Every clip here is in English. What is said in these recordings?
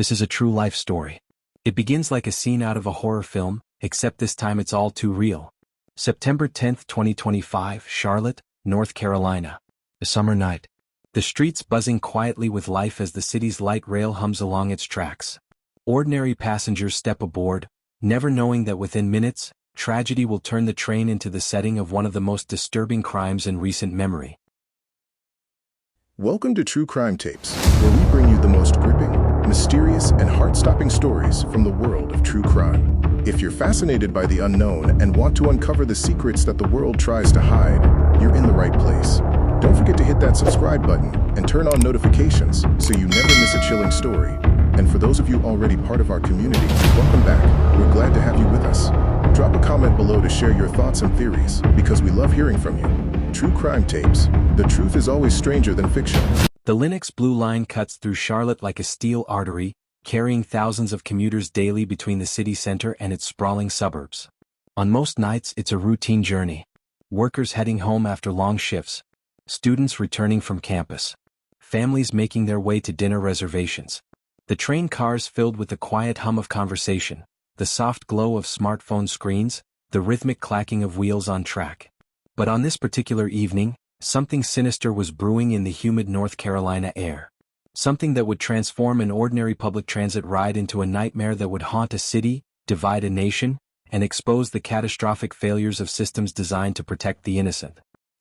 This is a true life story. It begins like a scene out of a horror film, except this time it's all too real. September 10, 2025, Charlotte, North Carolina. A summer night. The streets buzzing quietly with life as the city's light rail hums along its tracks. Ordinary passengers step aboard, never knowing that within minutes, tragedy will turn the train into the setting of one of the most disturbing crimes in recent memory. Welcome to True Crime Tapes, where we bring you the most gripping, mysterious, and heart-stopping stories from the world of true crime. If you're fascinated by the unknown and want to uncover the secrets that the world tries to hide, you're in the right place. Don't forget to hit that subscribe button and turn on notifications so you never miss a chilling story. And for those of you already part of our community, welcome back. We're glad to have you with us. Drop a comment below to share your thoughts and theories, because we love hearing from you. True Crime Tapes. The truth is always stranger than fiction. The Lennox Blue Line cuts through Charlotte like a steel artery, carrying thousands of commuters daily between the city center and its sprawling suburbs. On most nights, it's a routine journey. Workers heading home after long shifts, students returning from campus, families making their way to dinner reservations. The train cars filled with the quiet hum of conversation, the soft glow of smartphone screens, the rhythmic clacking of wheels on track. But on this particular evening, something sinister was brewing in the humid North Carolina air. Something that would transform an ordinary public transit ride into a nightmare that would haunt a city, divide a nation, and expose the catastrophic failures of systems designed to protect the innocent.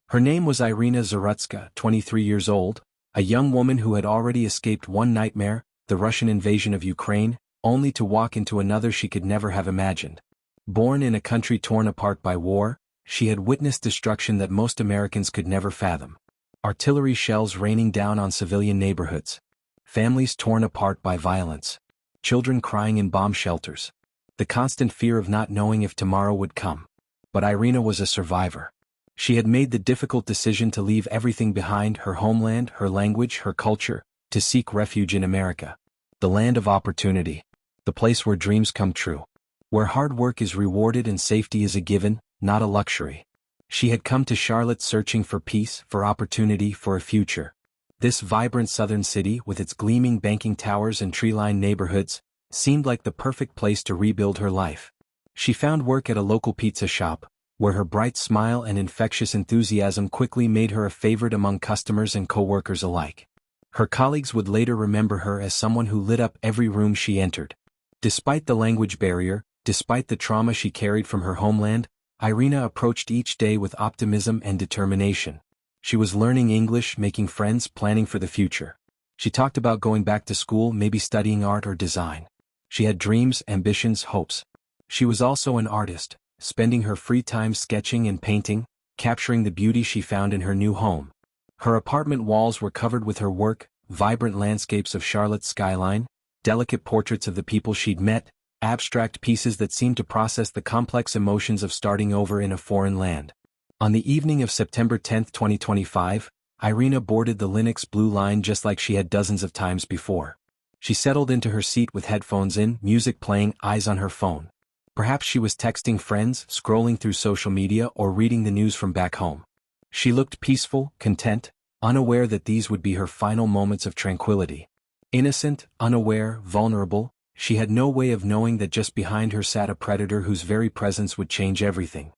Her name was Irina Zarutska, 23 years old, a young woman who had already escaped one nightmare, the Russian invasion of Ukraine, only to walk into another she could never have imagined. Born in a country torn apart by war, she had witnessed destruction that most Americans could never fathom. Artillery shells raining down on civilian neighborhoods. Families torn apart by violence. Children crying in bomb shelters. The constant fear of not knowing if tomorrow would come. But Irina was a survivor. She had made the difficult decision to leave everything behind, her homeland, her language, her culture, to seek refuge in America. The land of opportunity. The place where dreams come true. Where hard work is rewarded and safety is a given, not a luxury. She had come to Charlotte searching for peace, for opportunity, for a future. This vibrant southern city, with its gleaming banking towers and tree-lined neighborhoods, seemed like the perfect place to rebuild her life. She found work at a local pizza shop, where her bright smile and infectious enthusiasm quickly made her a favorite among customers and co-workers alike. Her colleagues would later remember her as someone who lit up every room she entered. Despite the language barrier, despite the trauma she carried from her homeland, Irina approached each day with optimism and determination. She was learning English, making friends, planning for the future. She talked about going back to school, maybe studying art or design. She had dreams, ambitions, hopes. She was also an artist, spending her free time sketching and painting, capturing the beauty she found in her new home. Her apartment walls were covered with her work, vibrant landscapes of Charlotte's skyline, delicate portraits of the people she'd met, abstract pieces that seemed to process the complex emotions of starting over in a foreign land. On the evening of September 10, 2025, Irina boarded the Lennox Blue Line just like she had dozens of times before. She settled into her seat with headphones in, music playing, eyes on her phone. Perhaps she was texting friends, scrolling through social media, or reading the news from back home. She looked peaceful, content, unaware that these would be her final moments of tranquility. Innocent, unaware, vulnerable, she had no way of knowing that just behind her sat a predator whose very presence would change everything.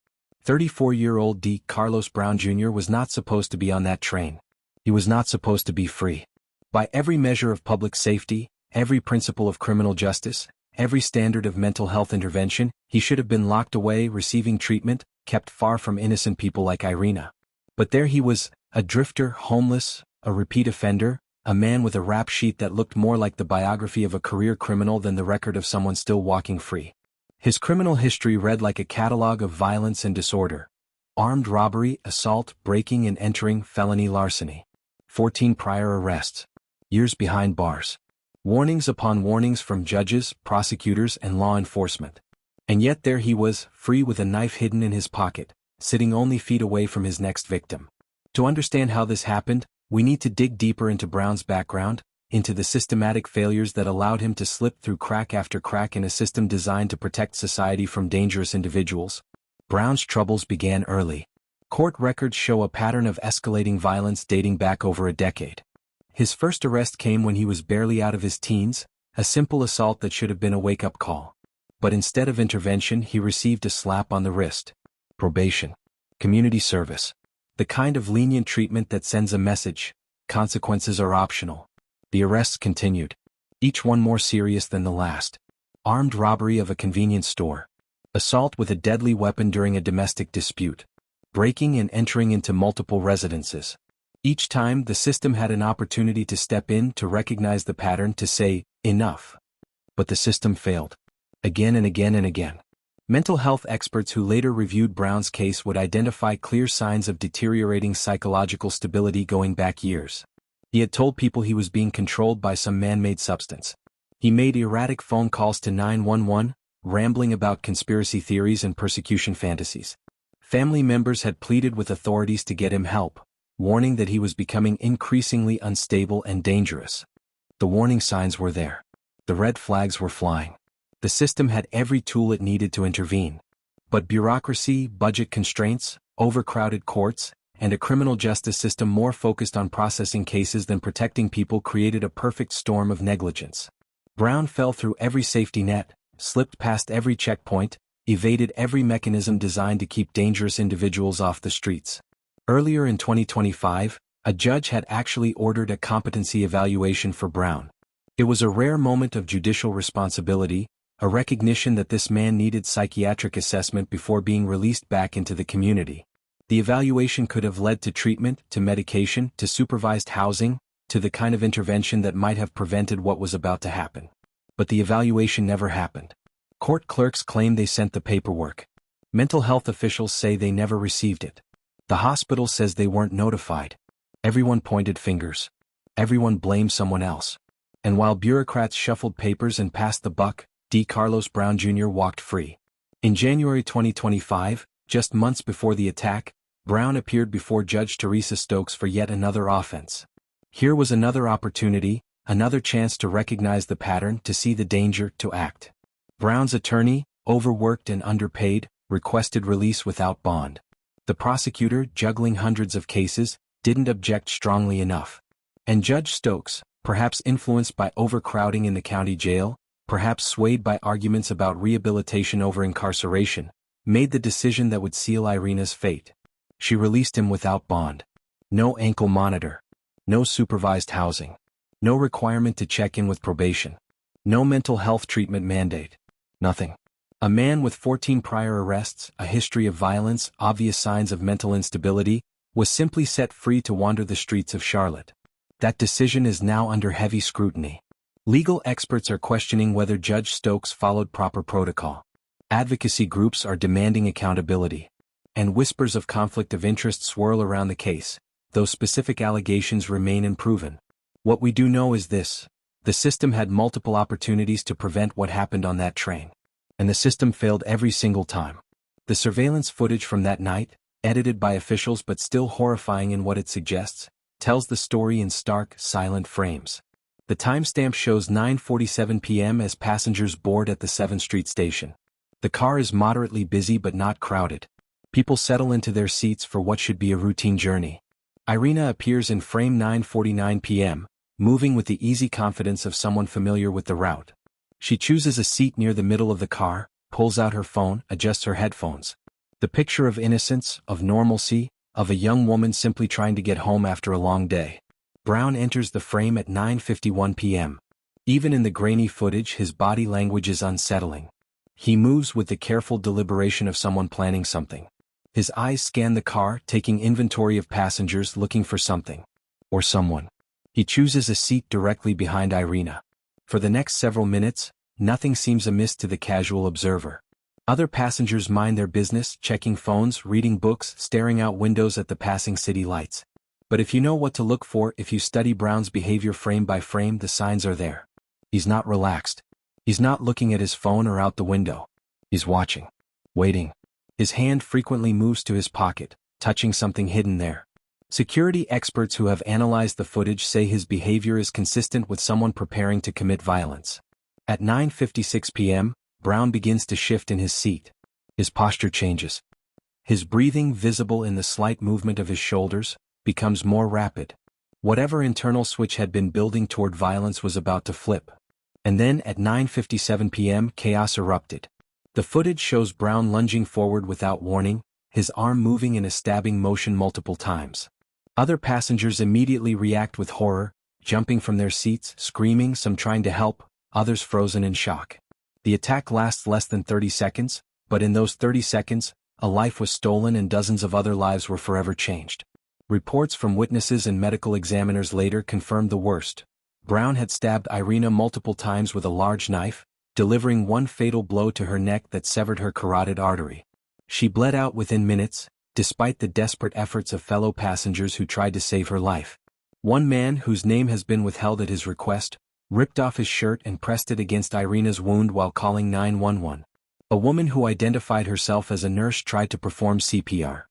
34-year-old D. Carlos Brown Jr. was not supposed to be on that train. He was not supposed to be free. By every measure of public safety, every principle of criminal justice, every standard of mental health intervention, he should have been locked away, receiving treatment, kept far from innocent people like Irina. But there he was, a drifter, homeless, a repeat offender, a man with a rap sheet that looked more like the biography of a career criminal than the record of someone still walking free. His criminal history read like a catalog of violence and disorder. Armed robbery, assault, breaking and entering, felony larceny. 14 prior arrests. Years behind bars. Warnings upon warnings from judges, prosecutors, and law enforcement. And yet there he was, free with a knife hidden in his pocket, sitting only feet away from his next victim. To understand how this happened, we need to dig deeper into Brown's background, into the systematic failures that allowed him to slip through crack after crack in a system designed to protect society from dangerous individuals. Brown's troubles began early. Court records show a pattern of escalating violence dating back over a decade. His first arrest came when he was barely out of his teens, A simple assault that should have been a wake-up call. But instead of intervention, he received a slap on the wrist. Probation. Community service. The kind of lenient treatment that sends a message: consequences are optional. The arrests continued. Each one more serious than the last. Armed robbery of a convenience store. Assault with a deadly weapon during a domestic dispute. Breaking and entering into multiple residences. Each time, the system had an opportunity to step in, to recognize the pattern, to say, enough. But the system failed. Again and again and again. Mental health experts who later reviewed Brown's case would identify clear signs of deteriorating psychological stability going back years. He had told people he was being controlled by some man-made substance. He made erratic phone calls to 911, rambling about conspiracy theories and persecution fantasies. Family members had pleaded with authorities to get him help, warning that he was becoming increasingly unstable and dangerous. The warning signs were there. The red flags were flying. The system had every tool it needed to intervene. But bureaucracy, budget constraints, overcrowded courts, and a criminal justice system more focused on processing cases than protecting people created a perfect storm of negligence. Brown fell through every safety net, slipped past every checkpoint, evaded every mechanism designed to keep dangerous individuals off the streets. Earlier in 2025, a judge had actually ordered a competency evaluation for Brown. It was a rare moment of judicial responsibility, a recognition that this man needed psychiatric assessment before being released back into the community. The evaluation could have led to treatment, to medication, to supervised housing, to the kind of intervention that might have prevented what was about to happen. But the evaluation never happened. Court clerks claim they sent the paperwork. Mental health officials say they never received it. The hospital says they weren't notified. Everyone pointed fingers. Everyone blamed someone else. And while bureaucrats shuffled papers and passed the buck, D. Carlos Brown Jr. walked free. In January 2025, just months before the attack, Brown appeared before Judge Teresa Stokes for yet another offense. Here was another opportunity, another chance to recognize the pattern, to see the danger, to act. Brown's attorney, overworked and underpaid, requested release without bond. The prosecutor, juggling hundreds of cases, didn't object strongly enough. And Judge Stokes, perhaps influenced by overcrowding in the county jail, perhaps swayed by arguments about rehabilitation over incarceration, made the decision that would seal Irina's fate. She released him without bond. No ankle monitor. No supervised housing. No requirement to check in with probation. No mental health treatment mandate. Nothing. A man with 14 prior arrests, a history of violence, obvious signs of mental instability, was simply set free to wander the streets of Charlotte. That decision is now under heavy scrutiny. Legal experts are questioning whether Judge Stokes followed proper protocol. Advocacy groups are demanding accountability. And whispers of conflict of interest swirl around the case, though specific allegations remain unproven. What we do know is this: the system had multiple opportunities to prevent what happened on that train. And the system failed every single time. The surveillance footage from that night, edited by officials but still horrifying in what it suggests, tells the story in stark, silent frames. The timestamp shows 9:47 p.m. as passengers board at the 7th Street station. The car is moderately busy but not crowded. People settle into their seats for what should be a routine journey. Irina appears in frame 9:49 p.m., moving with the easy confidence of someone familiar with the route. She chooses a seat near the middle of the car, pulls out her phone, adjusts her headphones. The picture of innocence, of normalcy, of a young woman simply trying to get home after a long day. Brown enters the frame at 9:51 p.m. Even in the grainy footage, his body language is unsettling. He moves with the careful deliberation of someone planning something. His eyes scan the car, taking inventory of passengers, looking for something. Or someone. He chooses a seat directly behind Irina. For the next several minutes, nothing seems amiss to the casual observer. Other passengers mind their business, checking phones, reading books, staring out windows at the passing city lights. But if you know what to look for, if you study Brown's behavior frame by frame, the signs are there. He's not relaxed. He's not looking at his phone or out the window. He's watching. Waiting. His hand frequently moves to his pocket, touching something hidden there. Security experts who have analyzed the footage say his behavior is consistent with someone preparing to commit violence. At 9:56 p.m., Brown begins to shift in his seat. His posture changes. His breathing, visible in the slight movement of his shoulders, becomes more rapid. Whatever internal switch had been building toward violence was about to flip. And then at 9:57 p.m. chaos erupted. The footage shows Brown lunging forward without warning, his arm moving in a stabbing motion multiple times. Other passengers immediately react with horror, jumping from their seats, screaming, some trying to help, others frozen in shock. The attack lasts less than 30 seconds, but in those 30 seconds, a life was stolen and dozens of other lives were forever changed. Reports from witnesses and medical examiners later confirmed the worst. Brown had stabbed Irina multiple times with a large knife, delivering one fatal blow to her neck that severed her carotid artery. She bled out within minutes, despite the desperate efforts of fellow passengers who tried to save her life. One man, whose name has been withheld at his request, ripped off his shirt and pressed it against Irina's wound while calling 911. A woman who identified herself as a nurse tried to perform CPR.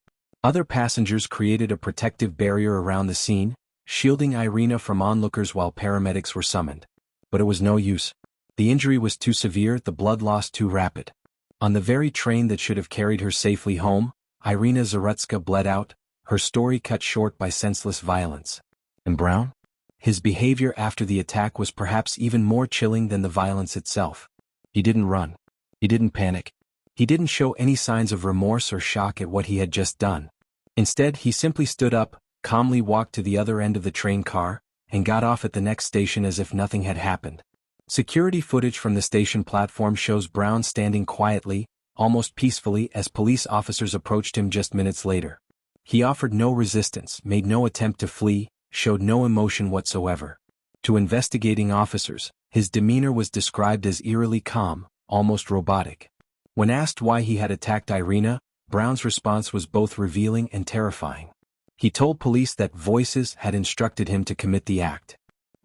Other passengers created a protective barrier around the scene, shielding Irina from onlookers while paramedics were summoned. But it was no use. The injury was too severe, the blood loss too rapid. On the very train that should have carried her safely home, Irina Zarutska bled out, her story cut short by senseless violence. And Brown? His behavior after the attack was perhaps even more chilling than the violence itself. He didn't run. He didn't panic. He didn't show any signs of remorse or shock at what he had just done. Instead, he simply stood up, calmly walked to the other end of the train car, and got off at the next station as if nothing had happened. Security footage from the station platform shows Brown standing quietly, almost peacefully, as police officers approached him just minutes later. He offered no resistance, made no attempt to flee, showed no emotion whatsoever. To investigating officers, his demeanor was described as eerily calm, almost robotic. When asked why he had attacked Irina, Brown's response was both revealing and terrifying. He told police that voices had instructed him to commit the act.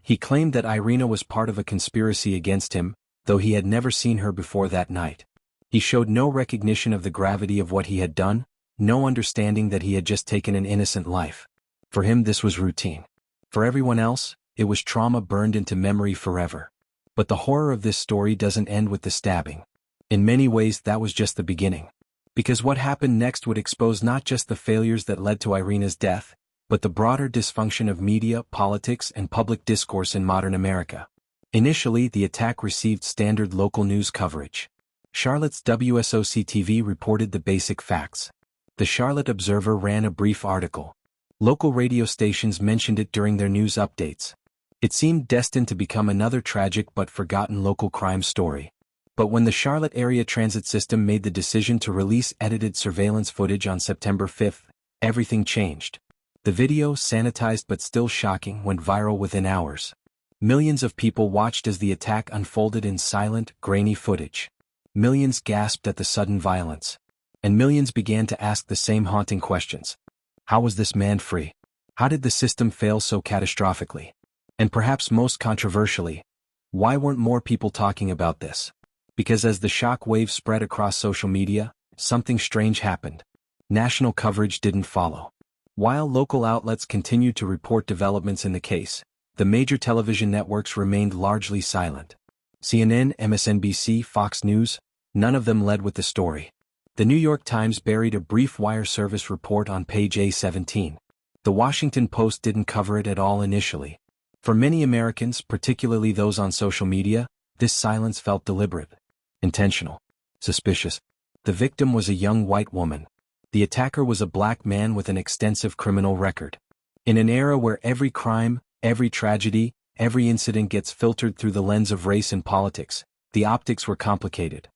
He claimed that Irina was part of a conspiracy against him, though he had never seen her before that night. He showed no recognition of the gravity of what he had done, no understanding that he had just taken an innocent life. For him this was routine. For everyone else, it was trauma burned into memory forever. But the horror of this story doesn't end with the stabbing. In many ways that was just the beginning. Because what happened next would expose not just the failures that led to Irina's death, but the broader dysfunction of media, politics, and public discourse in modern America. Initially, the attack received standard local news coverage. Charlotte's WSOC-TV reported the basic facts. The Charlotte Observer ran a brief article. Local radio stations mentioned it during their news updates. It seemed destined to become another tragic but forgotten local crime story. But when the Charlotte Area Transit System made the decision to release edited surveillance footage on September 5, everything changed. The video, sanitized but still shocking, went viral within hours. Millions of people watched as the attack unfolded in silent, grainy footage. Millions gasped at the sudden violence. And millions began to ask the same haunting questions. How was this man free? How did the system fail so catastrophically? And perhaps most controversially, why weren't more people talking about this? Because as the shock wave spread across social media, something strange happened. National coverage didn't follow. While local outlets continued to report developments in the case, the major television networks remained largely silent. CNN, MSNBC, Fox News, none of them led with the story. The New York Times buried a brief wire service report on page A17. The Washington Post didn't cover it at all initially. For many Americans, particularly those on social media, this silence felt deliberate, intentional, suspicious. The victim was a young white woman. The attacker was a black man with an extensive criminal record. In an era where every crime, every tragedy, every incident gets filtered through the lens of race and politics, the optics were complicated.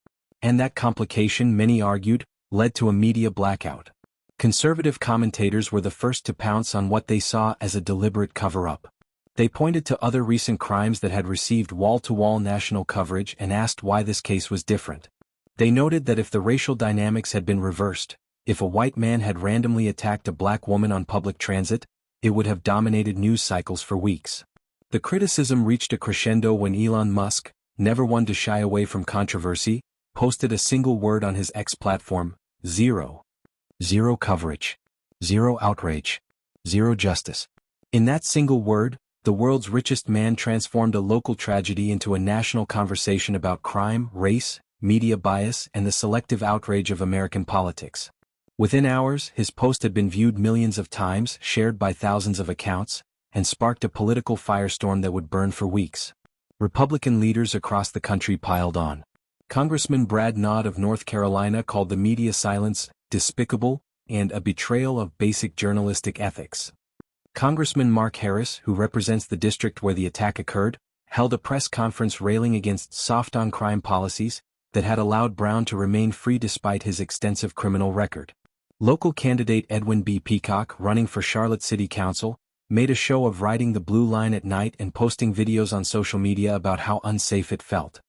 And that complication, many argued, led to a media blackout. Conservative commentators were the first to pounce on what they saw as a deliberate cover-up. They pointed to other recent crimes that had received wall-to-wall national coverage and asked why this case was different. They noted that if the racial dynamics had been reversed, if a white man had randomly attacked a black woman on public transit, it would have dominated news cycles for weeks. The criticism reached a crescendo when Elon Musk, never one to shy away from controversy, posted a single word on his X platform: zero. Zero coverage. Zero outrage. Zero justice. In that single word, the world's richest man transformed a local tragedy into a national conversation about crime, race, media bias, and the selective outrage of American politics. Within hours, his post had been viewed millions of times, shared by thousands of accounts, and sparked a political firestorm that would burn for weeks. Republican leaders across the country piled on. Congressman Brad Nod of North Carolina called the media silence despicable and a betrayal of basic journalistic ethics. Congressman Mark Harris, who represents the district where the attack occurred, held a press conference railing against soft-on-crime policies that had allowed Brown to remain free despite his extensive criminal record. Local candidate Edwin B. Peacock, running for Charlotte City Council, made a show of riding the blue line at night and posting videos on social media about how unsafe it felt.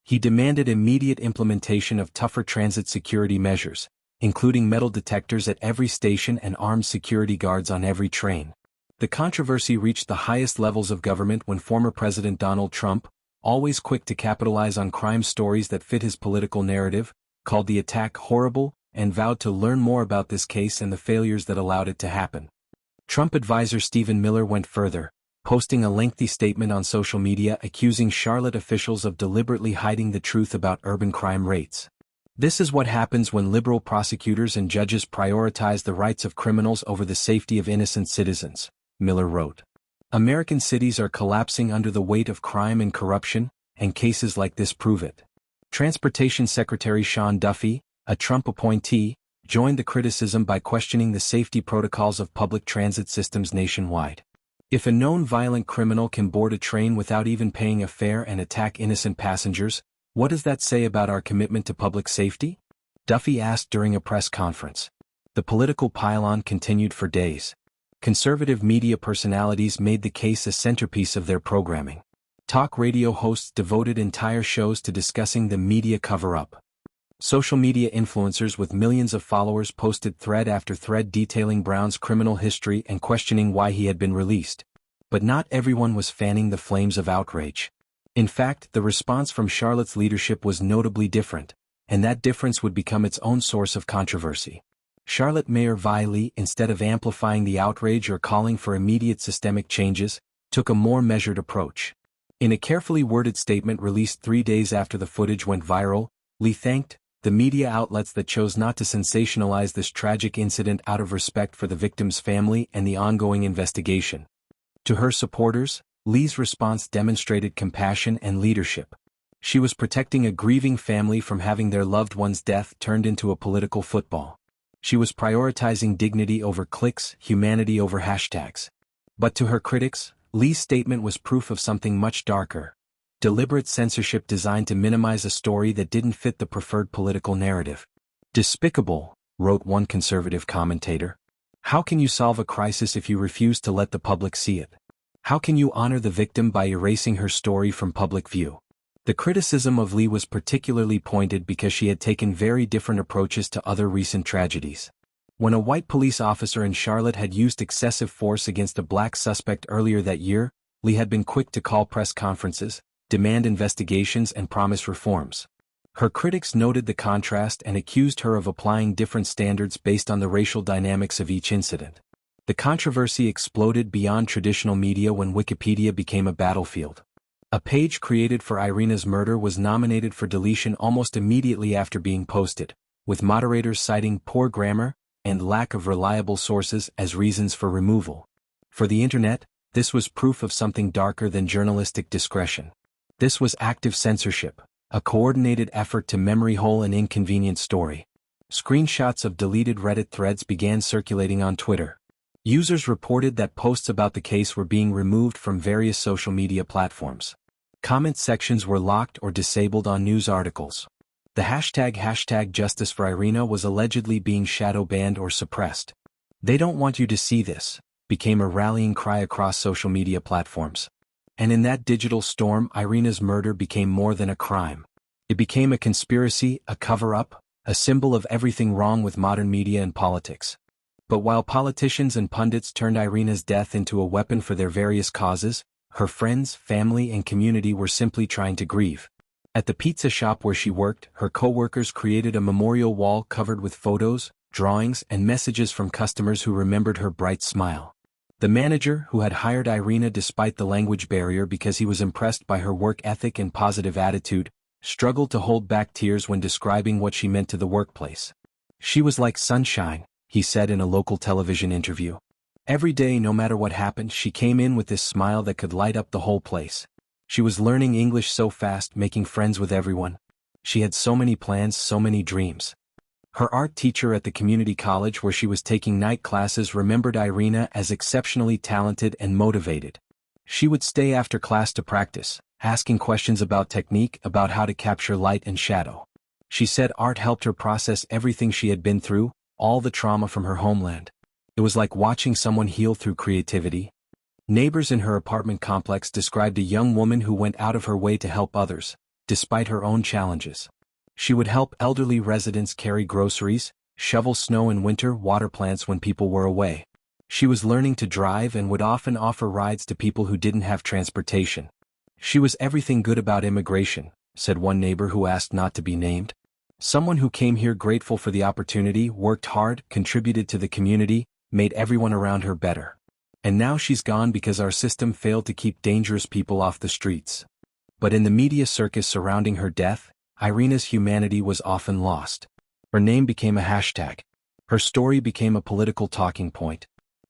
He demanded immediate implementation of tougher transit security measures, including metal detectors at every station and armed security guards on every train. The controversy reached the highest levels of government when former President Donald Trump, always quick to capitalize on crime stories that fit his political narrative, called the attack horrible and vowed to learn more about this case and the failures that allowed it to happen. Trump advisor Stephen Miller went further, posting a lengthy statement on social media accusing Charlotte officials of deliberately hiding the truth about urban crime rates. This is what happens when liberal prosecutors and judges prioritize the rights of criminals over the safety of innocent citizens, Miller wrote. American cities are collapsing under the weight of crime and corruption, and cases like this prove it. Transportation Secretary Sean Duffy, a Trump appointee, joined the criticism by questioning the safety protocols of public transit systems nationwide. If a known violent criminal can board a train without even paying a fare and attack innocent passengers, what does that say about our commitment to public safety? Duffy asked during a press conference. The political pile-on continued for days. Conservative media personalities made the case a centerpiece of their programming. Talk radio hosts devoted entire shows to discussing the media cover-up. Social media influencers with millions of followers posted thread after thread detailing Brown's criminal history and questioning why he had been released. But not everyone was fanning the flames of outrage. In fact, the response from Charlotte's leadership was notably different, and that difference would become its own source of controversy. Charlotte Mayor Vi Lee, instead of amplifying the outrage or calling for immediate systemic changes, took a more measured approach. In a carefully worded statement released 3 days after the footage went viral, Lee thanked the media outlets that chose not to sensationalize this tragic incident out of respect for the victim's family and the ongoing investigation. To her supporters, Lee's response demonstrated compassion and leadership. She was protecting a grieving family from having their loved one's death turned into a political football. She was prioritizing dignity over clicks, humanity over hashtags. But to her critics, Lee's statement was proof of something much darker. Deliberate censorship designed to minimize a story that didn't fit the preferred political narrative. Despicable, wrote one conservative commentator. How can you solve a crisis if you refuse to let the public see it? How can you honor the victim by erasing her story from public view? The criticism of Lee was particularly pointed because she had taken very different approaches to other recent tragedies. When a white police officer in Charlotte had used excessive force against a black suspect earlier that year, Lee had been quick to call press conferences, demand investigations and promise reforms. Her critics noted the contrast and accused her of applying different standards based on the racial dynamics of each incident. The controversy exploded beyond traditional media when Wikipedia became a battlefield. A page created for Irina's murder was nominated for deletion almost immediately after being posted, with moderators citing poor grammar and lack of reliable sources as reasons for removal. For the internet, this was proof of something darker than journalistic discretion. This was active censorship, a coordinated effort to memory hole an inconvenient story. Screenshots of deleted Reddit threads began circulating on Twitter. Users reported that posts about the case were being removed from various social media platforms. Comment sections were locked or disabled on news articles. The hashtag Justice for Irina was allegedly being shadow banned or suppressed. "They don't want you to see this," became a rallying cry across social media platforms. And in that digital storm, Irina's murder became more than a crime. It became a conspiracy, a cover-up, a symbol of everything wrong with modern media and politics. But while politicians and pundits turned Irina's death into a weapon for their various causes, her friends, family and community were simply trying to grieve. At the pizza shop where she worked, her co-workers created a memorial wall covered with photos, drawings and messages from customers who remembered her bright smile. The manager, who had hired Irina despite the language barrier because he was impressed by her work ethic and positive attitude, struggled to hold back tears when describing what she meant to the workplace. "She was like sunshine," he said in a local television interview. "Every day, no matter what happened, she came in with this smile that could light up the whole place." She was learning English so fast, making friends with everyone. She had so many plans, so many dreams. Her art teacher at the community college where she was taking night classes remembered Irina as exceptionally talented and motivated. She would stay after class to practice, asking questions about technique, about how to capture light and shadow. She said art helped her process everything she had been through, all the trauma from her homeland. It was like watching someone heal through creativity. Neighbors in her apartment complex described a young woman who went out of her way to help others, despite her own challenges. She would help elderly residents carry groceries, shovel snow in winter, water plants when people were away. She was learning to drive and would often offer rides to people who didn't have transportation. She was everything good about immigration, said one neighbor who asked not to be named. Someone who came here grateful for the opportunity, worked hard, contributed to the community, made everyone around her better. And now she's gone because our system failed to keep dangerous people off the streets. But in the media circus surrounding her death, Irina's humanity was often lost. Her name became a hashtag. Her story became a political talking point.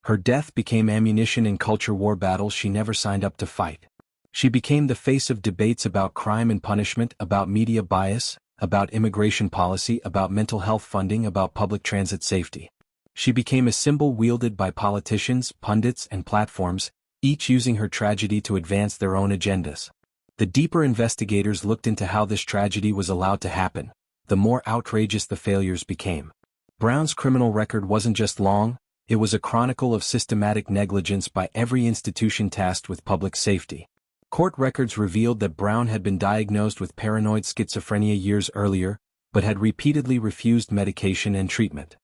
Her death became ammunition in culture war battles she never signed up to fight. She became the face of debates about crime and punishment, about media bias, about immigration policy, about mental health funding, about public transit safety. She became a symbol wielded by politicians, pundits, and platforms, each using her tragedy to advance their own agendas. The deeper investigators looked into how this tragedy was allowed to happen, the more outrageous the failures became. Brown's criminal record wasn't just long, it was a chronicle of systematic negligence by every institution tasked with public safety. Court records revealed that Brown had been diagnosed with paranoid schizophrenia years earlier, but had repeatedly refused medication and treatment.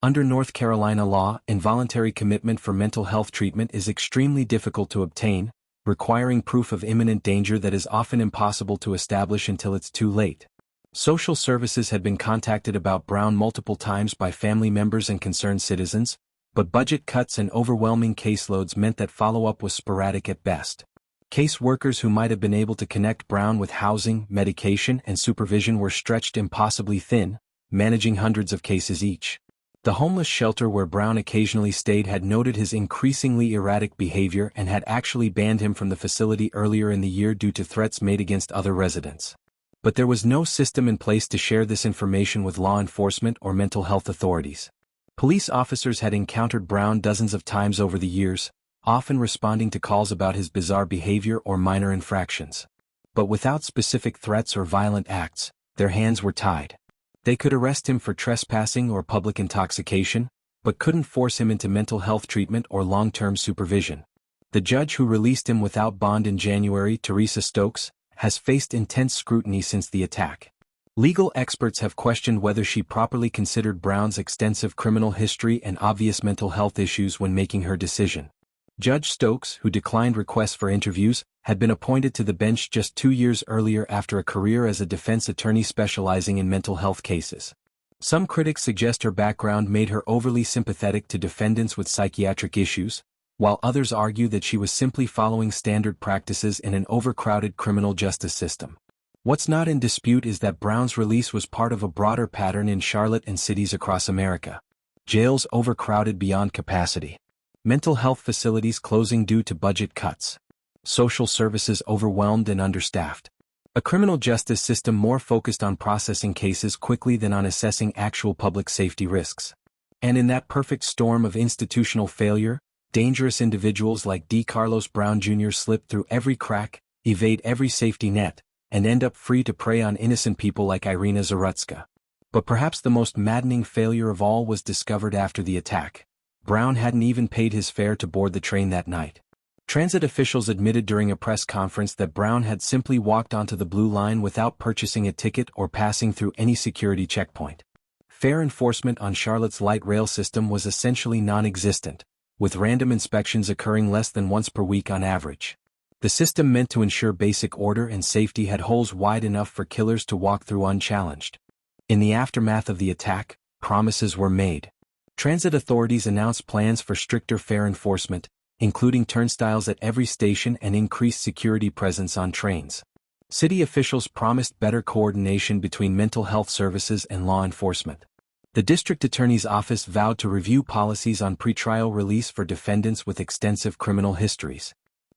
Under North Carolina law, involuntary commitment for mental health treatment is extremely difficult to obtain, requiring proof of imminent danger that is often impossible to establish until it's too late. Social services had been contacted about Brown multiple times by family members and concerned citizens, but budget cuts and overwhelming caseloads meant that follow-up was sporadic at best. Case workers who might have been able to connect Brown with housing, medication, and supervision were stretched impossibly thin, managing hundreds of cases each. The homeless shelter where Brown occasionally stayed had noted his increasingly erratic behavior and had actually banned him from the facility earlier in the year due to threats made against other residents. But there was no system in place to share this information with law enforcement or mental health authorities. Police officers had encountered Brown dozens of times over the years, often responding to calls about his bizarre behavior or minor infractions. But without specific threats or violent acts, their hands were tied. They could arrest him for trespassing or public intoxication, but couldn't force him into mental health treatment or long-term supervision. The judge who released him without bond in January, Teresa Stokes, has faced intense scrutiny since the attack. Legal experts have questioned whether she properly considered Brown's extensive criminal history and obvious mental health issues when making her decision. Judge Stokes, who declined requests for interviews, had been appointed to the bench just 2 years earlier after a career as a defense attorney specializing in mental health cases. Some critics suggest her background made her overly sympathetic to defendants with psychiatric issues, while others argue that she was simply following standard practices in an overcrowded criminal justice system. What's not in dispute is that Brown's release was part of a broader pattern in Charlotte and cities across America. Jails overcrowded beyond capacity. Mental health facilities closing due to budget cuts. Social services overwhelmed and understaffed. A criminal justice system more focused on processing cases quickly than on assessing actual public safety risks. And in that perfect storm of institutional failure, dangerous individuals like D. Carlos Brown Jr. slip through every crack, evade every safety net, and end up free to prey on innocent people like Irina Zarutska. But perhaps the most maddening failure of all was discovered after the attack. Brown hadn't even paid his fare to board the train that night. Transit officials admitted during a press conference that Brown had simply walked onto the Blue Line without purchasing a ticket or passing through any security checkpoint. Fare enforcement on Charlotte's light rail system was essentially non-existent, with random inspections occurring less than once per week on average. The system meant to ensure basic order and safety had holes wide enough for killers to walk through unchallenged. In the aftermath of the attack, promises were made. Transit authorities announced plans for stricter fare enforcement, including turnstiles at every station and increased security presence on trains. City officials promised better coordination between mental health services and law enforcement. The district attorney's office vowed to review policies on pretrial release for defendants with extensive criminal histories.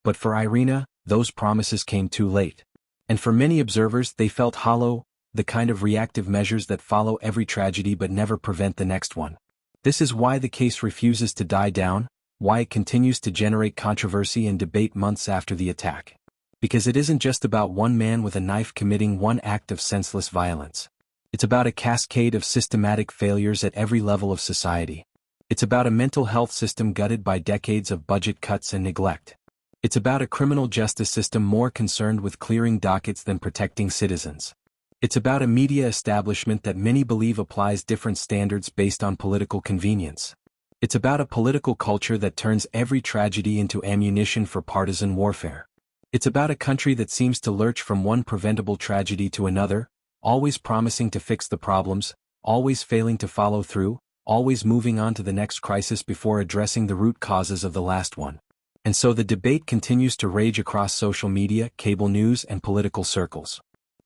But for Irina, those promises came too late. And for many observers, they felt hollow, the kind of reactive measures that follow every tragedy but never prevent the next one. This is why the case refuses to die down, why it continues to generate controversy and debate months after the attack. Because it isn't just about one man with a knife committing one act of senseless violence. It's about a cascade of systematic failures at every level of society. It's about a mental health system gutted by decades of budget cuts and neglect. It's about a criminal justice system more concerned with clearing dockets than protecting citizens. It's about a media establishment that many believe applies different standards based on political convenience. It's about a political culture that turns every tragedy into ammunition for partisan warfare. It's about a country that seems to lurch from one preventable tragedy to another, always promising to fix the problems, always failing to follow through, always moving on to the next crisis before addressing the root causes of the last one. And so the debate continues to rage across social media, cable news, and political circles.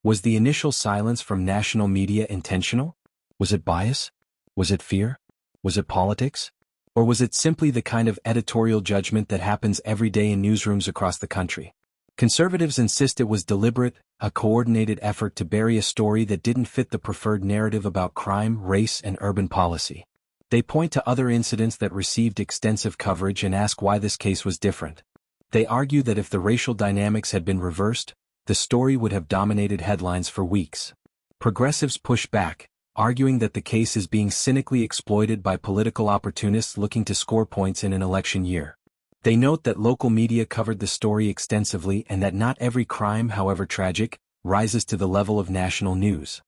Was the initial silence from national media intentional? Was it bias? Was it fear? Was it politics? Or was it simply the kind of editorial judgment that happens every day in newsrooms across the country? Conservatives insist it was deliberate, a coordinated effort to bury a story that didn't fit the preferred narrative about crime, race, and urban policy. They point to other incidents that received extensive coverage and ask why this case was different. They argue that if the racial dynamics had been reversed, the story would have dominated headlines for weeks. Progressives push back, arguing that the case is being cynically exploited by political opportunists looking to score points in an election year. They note that local media covered the story extensively and that not every crime, however tragic, rises to the level of national news.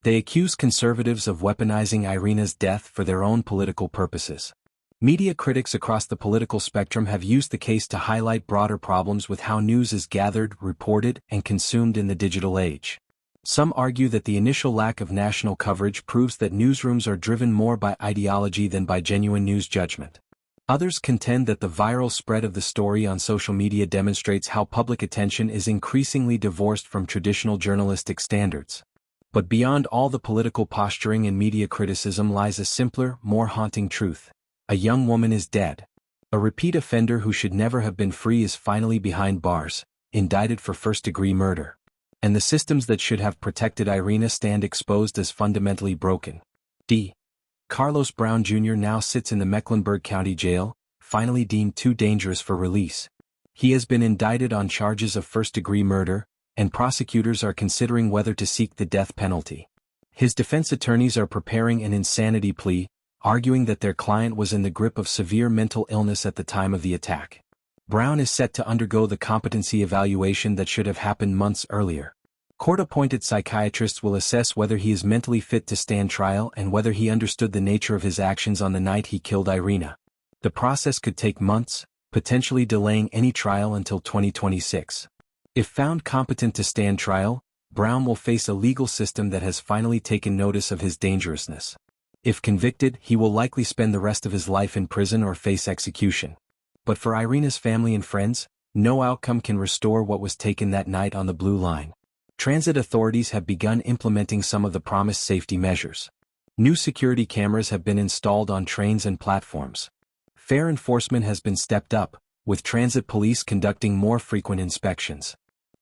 They accuse conservatives of weaponizing Irina's death for their own political purposes. Media critics across the political spectrum have used the case to highlight broader problems with how news is gathered, reported, and consumed in the digital age. Some argue that the initial lack of national coverage proves that newsrooms are driven more by ideology than by genuine news judgment. Others contend that the viral spread of the story on social media demonstrates how public attention is increasingly divorced from traditional journalistic standards. But beyond all the political posturing and media criticism lies a simpler, more haunting truth. A young woman is dead. A repeat offender who should never have been free is finally behind bars, indicted for first-degree murder. And the systems that should have protected Irina stand exposed as fundamentally broken. Carlos Brown Jr. now sits in the Mecklenburg County Jail, finally deemed too dangerous for release. He has been indicted on charges of first-degree murder, and prosecutors are considering whether to seek the death penalty. His defense attorneys are preparing an insanity plea, arguing that their client was in the grip of severe mental illness at the time of the attack. Brown is set to undergo the competency evaluation that should have happened months earlier. Court-appointed psychiatrists will assess whether he is mentally fit to stand trial and whether he understood the nature of his actions on the night he killed Irina. The process could take months, potentially delaying any trial until 2026. If found competent to stand trial, Brown will face a legal system that has finally taken notice of his dangerousness. If convicted, he will likely spend the rest of his life in prison or face execution. But for Irina's family and friends, no outcome can restore what was taken that night on the Blue Line. Transit authorities have begun implementing some of the promised safety measures. New security cameras have been installed on trains and platforms. Fare enforcement has been stepped up, with transit police conducting more frequent inspections.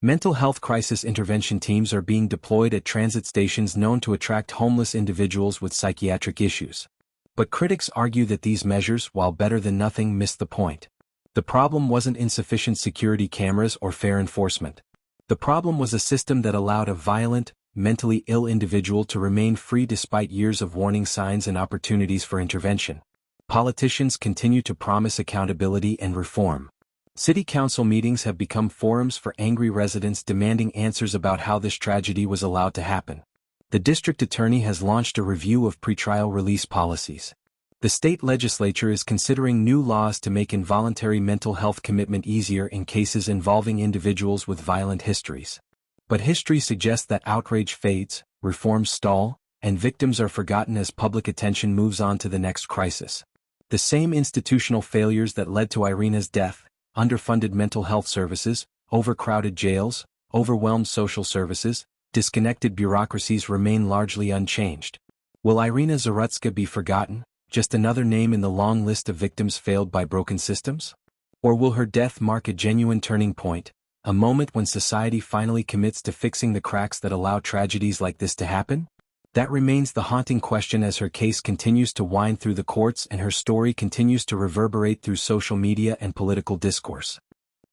Mental health crisis intervention teams are being deployed at transit stations known to attract homeless individuals with psychiatric issues. But critics argue that these measures, while better than nothing, miss the point. The problem wasn't insufficient security cameras or fare enforcement. The problem was a system that allowed a violent, mentally ill individual to remain free despite years of warning signs and opportunities for intervention. Politicians continue to promise accountability and reform. City council meetings have become forums for angry residents demanding answers about how this tragedy was allowed to happen. The district attorney has launched a review of pretrial release policies. The state legislature is considering new laws to make involuntary mental health commitment easier in cases involving individuals with violent histories. But history suggests that outrage fades, reforms stall, and victims are forgotten as public attention moves on to the next crisis. The same institutional failures that led to Irina's death, underfunded mental health services, overcrowded jails, overwhelmed social services, disconnected bureaucracies remain largely unchanged. Will Irina Zarutska be forgotten, just another name in the long list of victims failed by broken systems? Or will her death mark a genuine turning point, a moment when society finally commits to fixing the cracks that allow tragedies like this to happen? That remains the haunting question as her case continues to wind through the courts and her story continues to reverberate through social media and political discourse.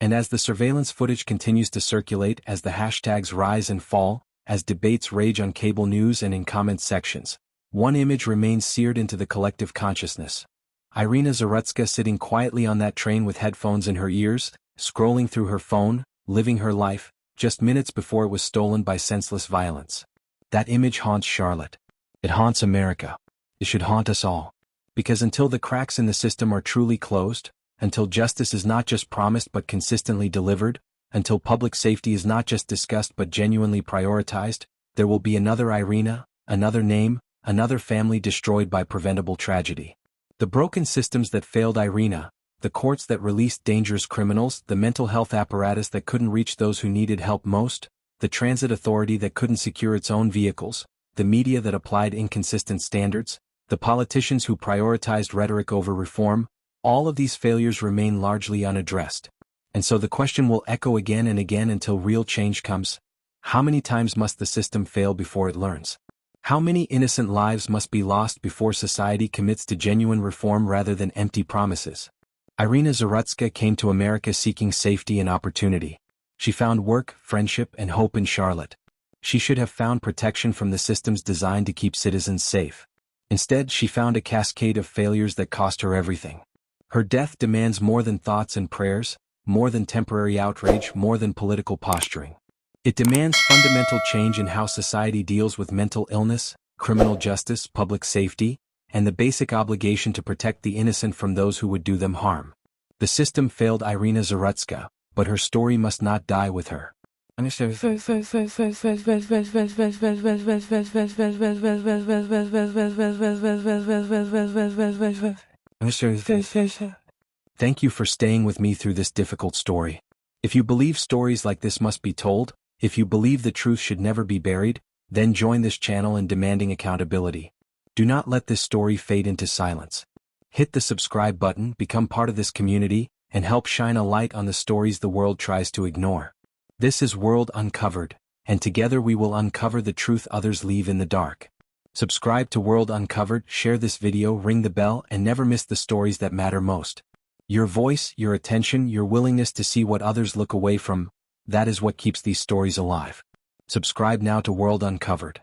And as the surveillance footage continues to circulate, as the hashtags rise and fall, as debates rage on cable news and in comment sections, one image remains seared into the collective consciousness. Irina Zarutska sitting quietly on that train with headphones in her ears, scrolling through her phone, living her life, just minutes before it was stolen by senseless violence. That image haunts Charlotte. It haunts America. It should haunt us all. Because until the cracks in the system are truly closed, until justice is not just promised but consistently delivered, until public safety is not just discussed but genuinely prioritized, there will be another Irina, another name, another family destroyed by preventable tragedy. The broken systems that failed Irina, the courts that released dangerous criminals, the mental health apparatus that couldn't reach those who needed help most, the transit authority that couldn't secure its own vehicles, the media that applied inconsistent standards, the politicians who prioritized rhetoric over reform, all of these failures remain largely unaddressed. And so the question will echo again and again until real change comes. How many times must the system fail before it learns? How many innocent lives must be lost before society commits to genuine reform rather than empty promises? Irina Zarutska came to America seeking safety and opportunity. She found work, friendship, and hope in Charlotte. She should have found protection from the systems designed to keep citizens safe. Instead, she found a cascade of failures that cost her everything. Her death demands more than thoughts and prayers, more than temporary outrage, more than political posturing. It demands fundamental change in how society deals with mental illness, criminal justice, public safety, and the basic obligation to protect the innocent from those who would do them harm. The system failed Irina Zarutska, but her story must not die with her. Thank you for staying with me through this difficult story. If you believe stories like this must be told, if you believe the truth should never be buried, then join this channel in demanding accountability. Do not let this story fade into silence. Hit the subscribe button, become part of this community, and help shine a light on the stories the world tries to ignore. This is World Uncovered, and together we will uncover the truth others leave in the dark. Subscribe to World Uncovered, share this video, ring the bell, and never miss the stories that matter most. Your voice, your attention, your willingness to see what others look away from, that is what keeps these stories alive. Subscribe now to World Uncovered.